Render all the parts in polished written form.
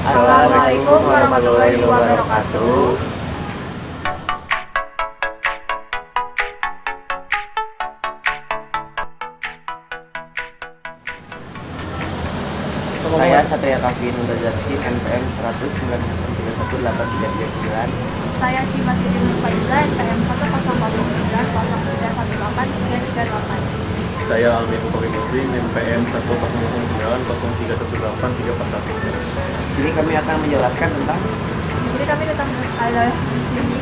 Assalamualaikum warahmatullahi wabarakatuh. Saya Satria Kavin Mutazarsin, NPM 199131839. Saya Syifa Siti Nur Faiza, NPM 10009083338. Saya Almi Bukhari Muslim, NPM 1009093183441. Di sini kami akan menjelaskan tentang Di sini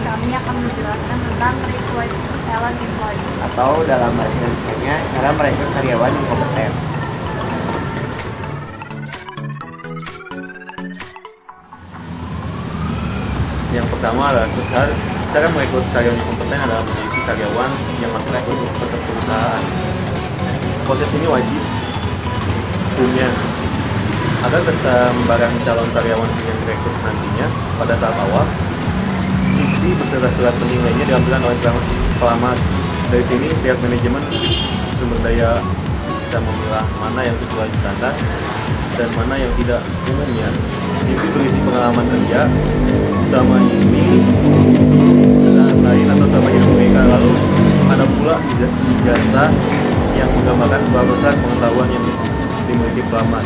kami akan menjelaskan tentang recruiting talent employees. atau dalam bahasa Indonesianya cara merekrut karyawan yang kompeten. Yang pertama adalah cara merekrut karyawan yang kompeten adalah memiliki karyawan yang masuk ke perusahaan. Proses ini wajib punya agar kesembaran calon karyawan yang direkrut nantinya pada tahap awal. CV beserta surat penting lainnya diambilkan oleh pelamar. Dari sini pihak manajemen sumber daya bisa memilah mana yang sesuai standar dan mana yang tidak. Umumnya CV berisi pengalaman kerja sama ini dan lain atau sama hidup mereka. Lalu ada pula jasa yang menggambarkan sebuah besar pengetahuan yang dimiliki pelamar.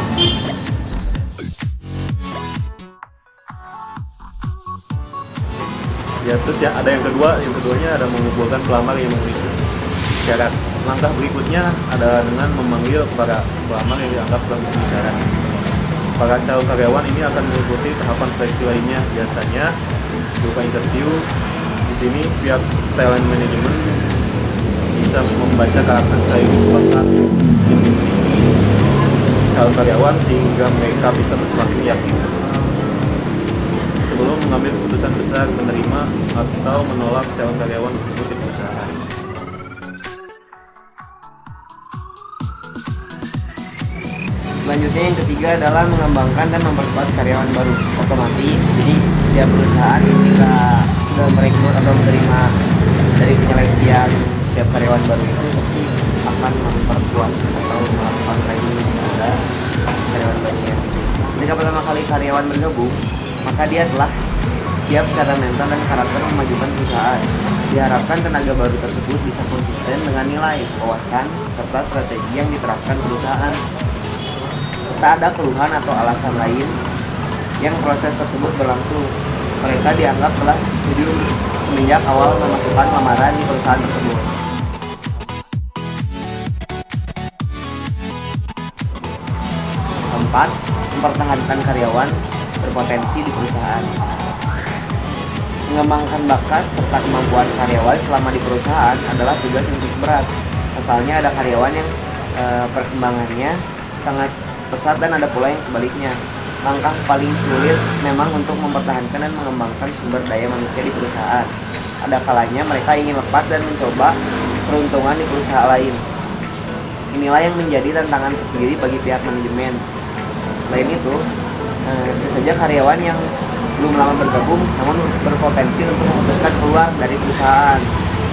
Ya, terus ya ada yang keduanya ada mengumpulkan pelamar yang memenuhi syarat. Langkah berikutnya ada dengan memanggil para pelamar yang dianggap telah memenuhi syarat. Para calon karyawan ini akan mengikuti tahapan seleksi lainnya, biasanya berupa interview. Di sini pihak talent management bisa membaca karakter sekaligus bakat yang dimiliki calon karyawan sehingga mereka bisa semakin yakin sebelum mengambil keputusan besar menerima atau menolak calon karyawan tersebut di perusahaan. Selanjutnya yang ketiga adalah mengembangkan dan memperkuat karyawan baru. Otomatis, jadi setiap perusahaan jika sudah merekrut atau menerima dari penyeleksian setiap karyawan baru itu pasti akan memperkuat atau melakukan training kepada karyawan barunya. Jika pertama kali karyawan bergabung, maka dia telah siap secara mental dan karakter memajukan perusahaan. Diharapkan tenaga baru tersebut bisa konsisten dengan nilai, wawasan, serta strategi yang diterapkan perusahaan. Tak ada keluhan atau alasan lain yang proses tersebut berlangsung. Mereka dianggap telah setuju semenjak awal memasukkan lamaran di perusahaan tersebut. Keempat, mempertahankan karyawan berpotensi di perusahaan. Mengembangkan bakat serta kemampuan karyawan selama di perusahaan adalah tugas yang cukup berat. Asalnya ada karyawan yang perkembangannya sangat pesat dan ada pula yang sebaliknya. Langkah paling sulit memang untuk mempertahankan dan mengembangkan sumber daya manusia di perusahaan. Ada kalanya mereka ingin lepas dan mencoba peruntungan di perusahaan lain. Inilah yang menjadi tantangan tersendiri bagi pihak manajemen. Selain itu, tentu saja karyawan yang belum lama bergabung namun berpotensi untuk memutuskan keluar dari perusahaan.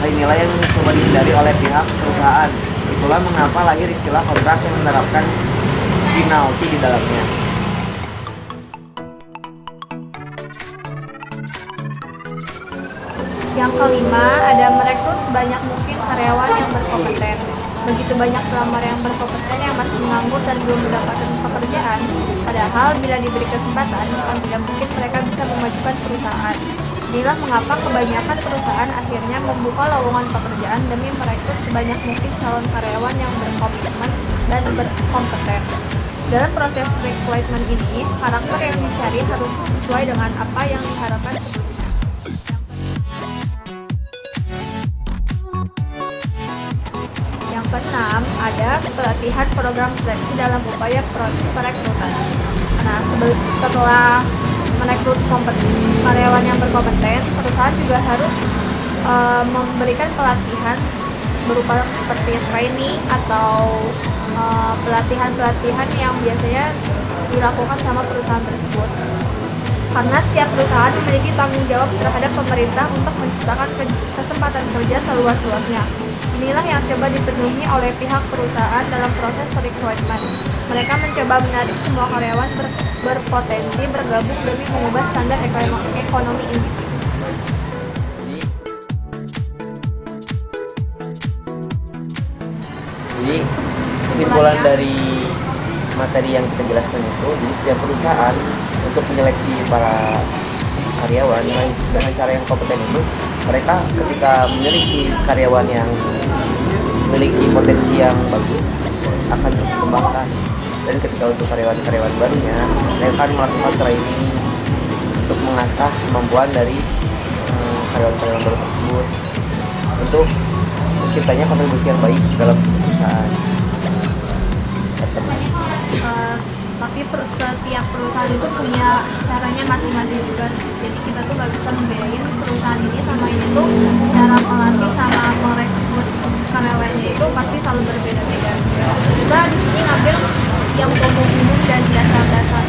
Hal inilah yang coba dihindari oleh pihak perusahaan. Itulah mengapa lahir istilah kontrak yang menerapkan penalti di dalamnya. Yang kelima, ada merekrut sebanyak mungkin karyawan yang berkompeten. Begitu banyak pelamar yang berkompeten yang masih menganggur dan belum mendapatkan pekerjaan, padahal bila diberi kesempatan, bukan tidak mungkin mereka bisa memajukan perusahaan. Inilah mengapa kebanyakan perusahaan akhirnya membuka lowongan pekerjaan demi merekrut sebanyak mungkin calon karyawan yang berkomitmen dan berkompeten. Dalam proses recruitment ini, karakter yang dicari harus sesuai dengan apa yang diharapkan sebelumnya. Yang keenam, ada pelatihan program seleksi dalam upaya perekrutan. Nah, setelah merekrut karyawan yang berkompeten, perusahaan juga harus memberikan pelatihan berupa seperti training atau pelatihan-pelatihan yang biasanya dilakukan sama perusahaan tersebut. Karena setiap perusahaan memiliki tanggung jawab terhadap pemerintah untuk menciptakan kesempatan kerja seluas-luasnya. Inilah yang coba dipenuhi oleh pihak perusahaan dalam proses recruitment. Mereka mencoba menarik semua karyawan berpotensi bergabung demi mengubah standar ekonomi individu. Jadi kesimpulan dari materi yang kita jelaskan itu, jadi setiap perusahaan untuk menyeleksi para karyawan dengan cara yang kompeten itu, mereka ketika memiliki karyawan yang memiliki potensi yang bagus akan terus dikembangkan. Dan ketika untuk karyawan-karyawan barunya, mereka akan melakukan training untuk mengasah kemampuan dari karyawan-karyawan baru tersebut untuk menciptanya kontribusi yang baik dalam sebuah perusahaan. Tapi setiap perusahaan itu punya caranya masing-masing juga. Jadi kita tuh nggak bisa membedain perusahaan ini sama ini tuh cara melatih sama merekrut karyawannya itu pasti selalu berbeda-beda. Kita di sini ngambil yang umum dan dasar-dasar.